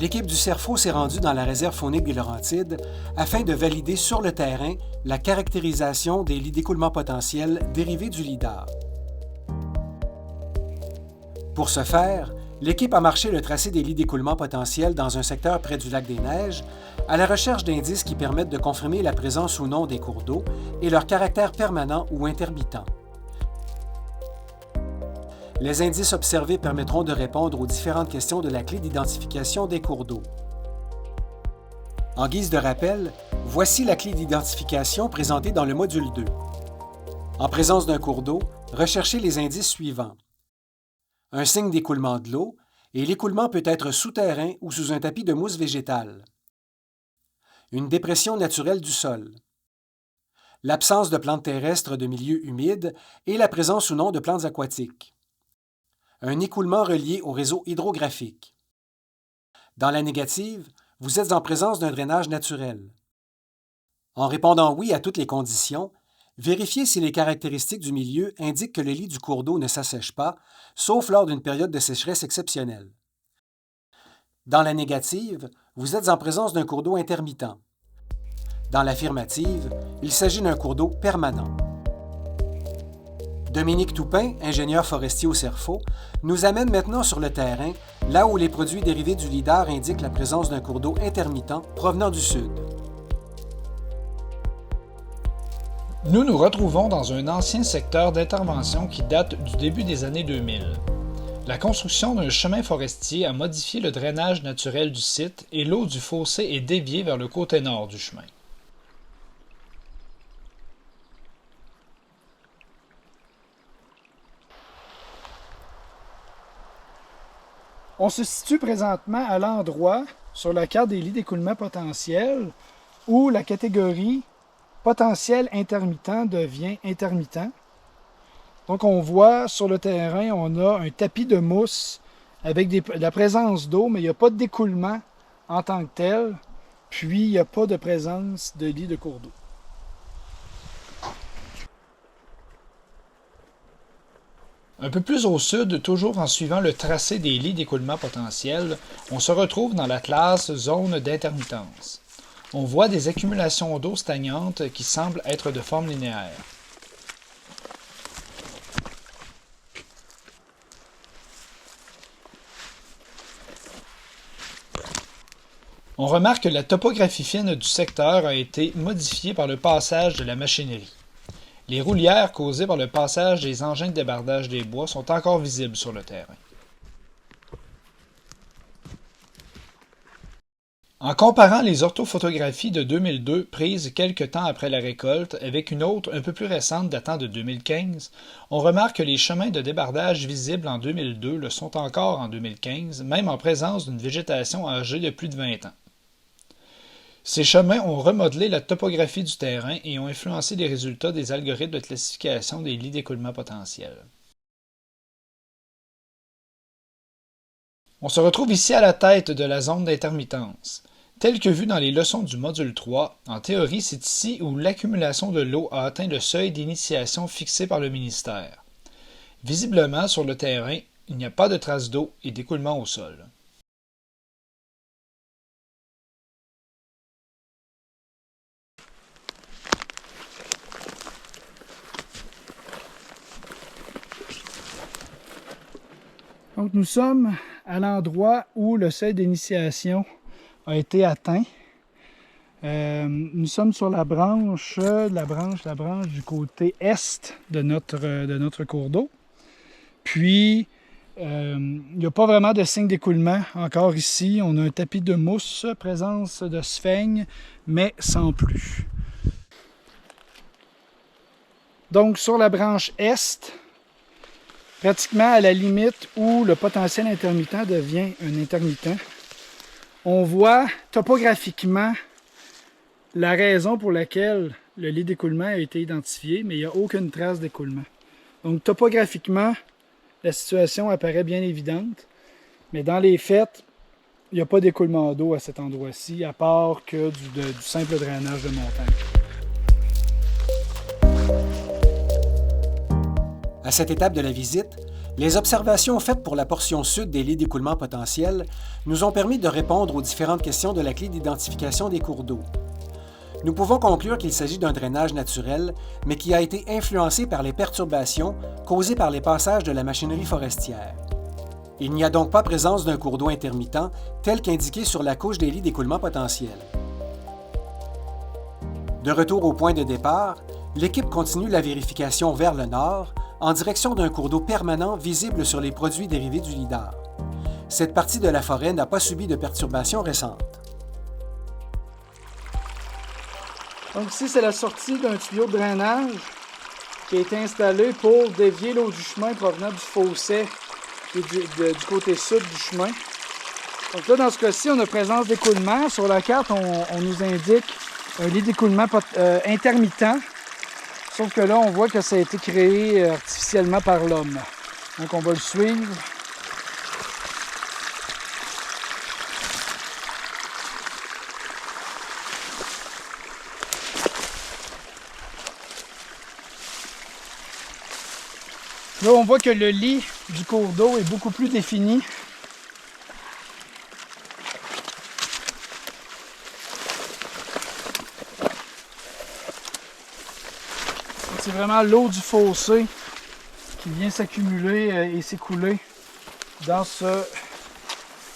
l'équipe du CERFO s'est rendue dans la réserve faunique des Laurentides afin de valider sur le terrain la caractérisation des lits d'écoulement potentiels dérivés du lidar. Pour ce faire, l'équipe a marché le tracé des lits d'écoulement potentiels dans un secteur près du lac des Neiges à la recherche d'indices qui permettent de confirmer la présence ou non des cours d'eau et leur caractère permanent ou intermittent. Les indices observés permettront de répondre aux différentes questions de la clé d'identification des cours d'eau. En guise de rappel, voici la clé d'identification présentée dans le module 2. En présence d'un cours d'eau, recherchez les indices suivants. Un signe d'écoulement de l'eau, et l'écoulement peut être souterrain ou sous un tapis de mousse végétale. Une dépression naturelle du sol. L'absence de plantes terrestres de milieu humide et la présence ou non de plantes aquatiques. Un écoulement relié au réseau hydrographique. Dans la négative, vous êtes en présence d'un drainage naturel. En répondant oui à toutes les conditions, vérifiez si les caractéristiques du milieu indiquent que le lit du cours d'eau ne s'assèche pas, sauf lors d'une période de sécheresse exceptionnelle. Dans la négative, vous êtes en présence d'un cours d'eau intermittent. Dans l'affirmative, il s'agit d'un cours d'eau permanent. Dominique Toupin, ingénieur forestier au CERFO, nous amène maintenant sur le terrain, là où les produits dérivés du lidar indiquent la présence d'un cours d'eau intermittent provenant du sud. Nous nous retrouvons dans un ancien secteur d'intervention qui date du début des années 2000. La construction d'un chemin forestier a modifié le drainage naturel du site et l'eau du fossé est déviée vers le côté nord du chemin. On se situe présentement à l'endroit sur la carte des lits d'écoulement potentiel où la catégorie potentiel intermittent devient intermittent. Donc on voit sur le terrain, on a un tapis de mousse avec la présence d'eau, mais il n'y a pas d'écoulement en tant que tel, puis il n'y a pas de présence de lit de cours d'eau. Un peu plus au sud, toujours en suivant le tracé des lits d'écoulement potentiel, on se retrouve dans la classe zone d'intermittence. On voit des accumulations d'eau stagnante qui semblent être de forme linéaire. On remarque que la topographie fine du secteur a été modifiée par le passage de la machinerie. Les roulières causées par le passage des engins de débardage des bois sont encore visibles sur le terrain. En comparant les orthophotographies de 2002 prises quelques temps après la récolte avec une autre un peu plus récente datant de 2015, on remarque que les chemins de débardage visibles en 2002 le sont encore en 2015, même en présence d'une végétation âgée de plus de 20 ans. Ces chemins ont remodelé la topographie du terrain et ont influencé les résultats des algorithmes de classification des lits d'écoulement potentiel. On se retrouve ici à la tête de la zone d'intermittence. Tel que vu dans les leçons du module 3, en théorie, c'est ici où l'accumulation de l'eau a atteint le seuil d'initiation fixé par le ministère. Visiblement, sur le terrain, il n'y a pas de traces d'eau et d'écoulement au sol. Donc nous sommes à l'endroit où le seuil d'initiation a été atteint. Nous sommes sur la branche du côté est de notre cours d'eau. Puis, il n'y a pas vraiment de signe d'écoulement encore ici. On a un tapis de mousse, présence de sphaigne, mais sans plus. Donc sur la branche est, pratiquement à la limite où le potentiel intermittent devient un intermittent, on voit topographiquement la raison pour laquelle le lit d'écoulement a été identifié, mais il n'y a aucune trace d'écoulement. Donc topographiquement, la situation apparaît bien évidente, mais dans les faits, il n'y a pas d'écoulement d'eau à cet endroit-ci, à part que du simple drainage de montagne. À cette étape de la visite, Les observations faites pour la portion sud des lits d'écoulement potentiels nous ont permis de répondre aux différentes questions de la clé d'identification des cours d'eau. Nous pouvons conclure qu'il s'agit d'un drainage naturel, mais qui a été influencé par les perturbations causées par les passages de la machinerie forestière. Il n'y a donc pas présence d'un cours d'eau intermittent tel qu'indiqué sur la couche des lits d'écoulement potentiels. De retour au point de départ, l'équipe continue la vérification vers le nord, en direction d'un cours d'eau permanent visible sur les produits dérivés du lidar. Cette partie de la forêt n'a pas subi de perturbations récentes. Donc ici, c'est la sortie d'un tuyau de drainage qui a été installé pour dévier l'eau du chemin provenant du fossé et du côté sud du chemin. Donc là, dans ce cas-ci, on a présence d'écoulement. Sur la carte, on nous indique un lit d'écoulement intermittent. Sauf que là, on voit que ça a été créé artificiellement par l'homme. Donc on va le suivre. Là, on voit que le lit du cours d'eau est beaucoup plus défini. C'est vraiment l'eau du fossé qui vient s'accumuler et s'écouler dans ce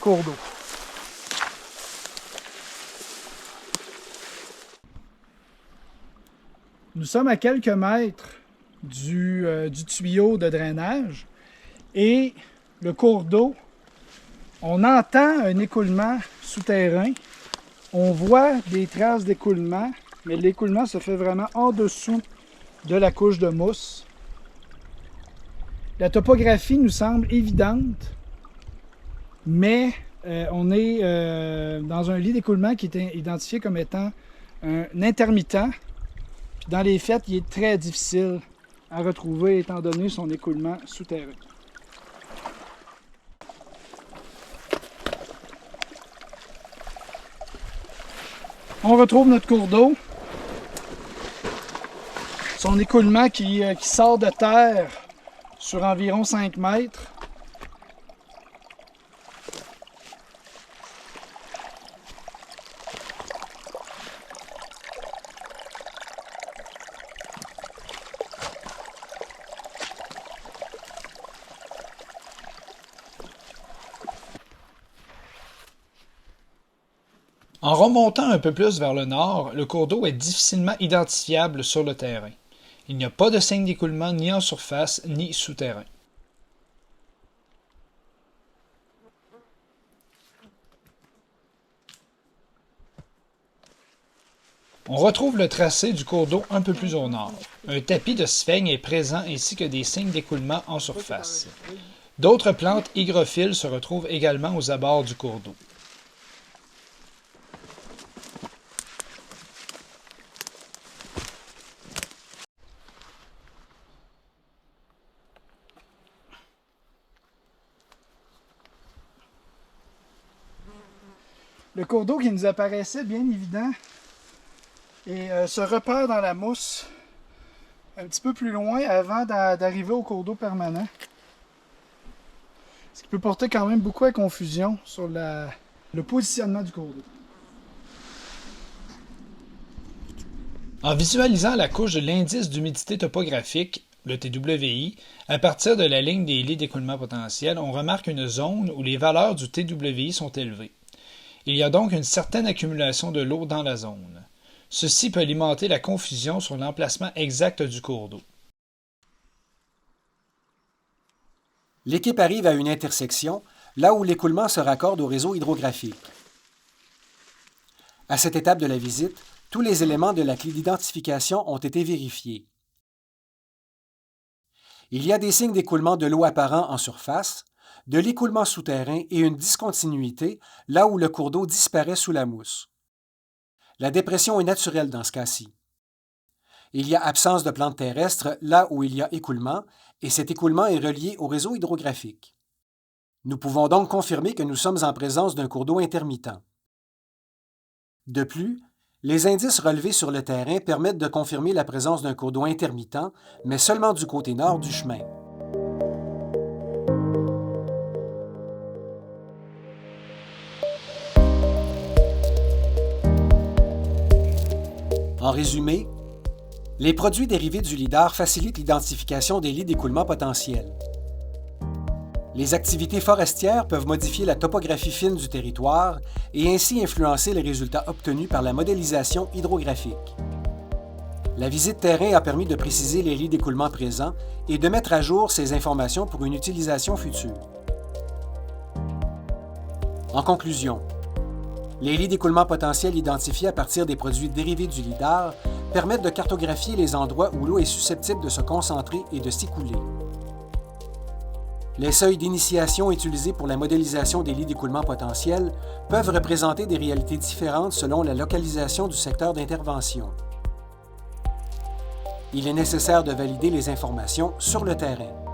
cours d'eau. Nous sommes à quelques mètres du tuyau de drainage et le cours d'eau, on entend un écoulement souterrain, on voit des traces d'écoulement, mais l'écoulement se fait vraiment en dessous de la couche de mousse. La topographie nous semble évidente, mais on est dans un lit d'écoulement qui est identifié comme étant un intermittent. Puis dans les faits, il est très difficile à retrouver étant donné son écoulement souterrain. On retrouve notre cours d'eau. Son écoulement qui sort de terre sur environ 5 mètres. En remontant un peu plus vers le nord, le cours d'eau est difficilement identifiable sur le terrain. Il n'y a pas de signe d'écoulement ni en surface ni souterrain. On retrouve le tracé du cours d'eau un peu plus au nord. Un tapis de sphènes est présent ainsi que des signes d'écoulement en surface. D'autres plantes hygrophiles se retrouvent également aux abords du cours d'eau. Le cours d'eau qui nous apparaissait bien évident et se repère dans la mousse un petit peu plus loin avant d'arriver au cours d'eau permanent. Ce qui peut porter quand même beaucoup à confusion sur le positionnement du cours d'eau. En visualisant la couche de l'indice d'humidité topographique, le TWI, à partir de la ligne des lits d'écoulement potentiel, on remarque une zone où les valeurs du TWI sont élevées. Il y a donc une certaine accumulation de l'eau dans la zone. Ceci peut alimenter la confusion sur l'emplacement exact du cours d'eau. L'équipe arrive à une intersection, là où l'écoulement se raccorde au réseau hydrographique. À cette étape de la visite, tous les éléments de la clé d'identification ont été vérifiés. Il y a des signes d'écoulement de l'eau apparents en surface, de l'écoulement souterrain et une discontinuité là où le cours d'eau disparaît sous la mousse. La dépression est naturelle dans ce cas-ci. Il y a absence de plantes terrestres là où il y a écoulement, et cet écoulement est relié au réseau hydrographique. Nous pouvons donc confirmer que nous sommes en présence d'un cours d'eau intermittent. De plus, les indices relevés sur le terrain permettent de confirmer la présence d'un cours d'eau intermittent, mais seulement du côté nord du chemin. En résumé, les produits dérivés du lidar facilitent l'identification des lits d'écoulement potentiels. Les activités forestières peuvent modifier la topographie fine du territoire et ainsi influencer les résultats obtenus par la modélisation hydrographique. La visite terrain a permis de préciser les lits d'écoulement présents et de mettre à jour ces informations pour une utilisation future. En conclusion, les lits d'écoulement potentiels identifiés à partir des produits dérivés du lidar permettent de cartographier les endroits où l'eau est susceptible de se concentrer et de s'écouler. Les seuils d'initiation utilisés pour la modélisation des lits d'écoulement potentiels peuvent représenter des réalités différentes selon la localisation du secteur d'intervention. Il est nécessaire de valider les informations sur le terrain.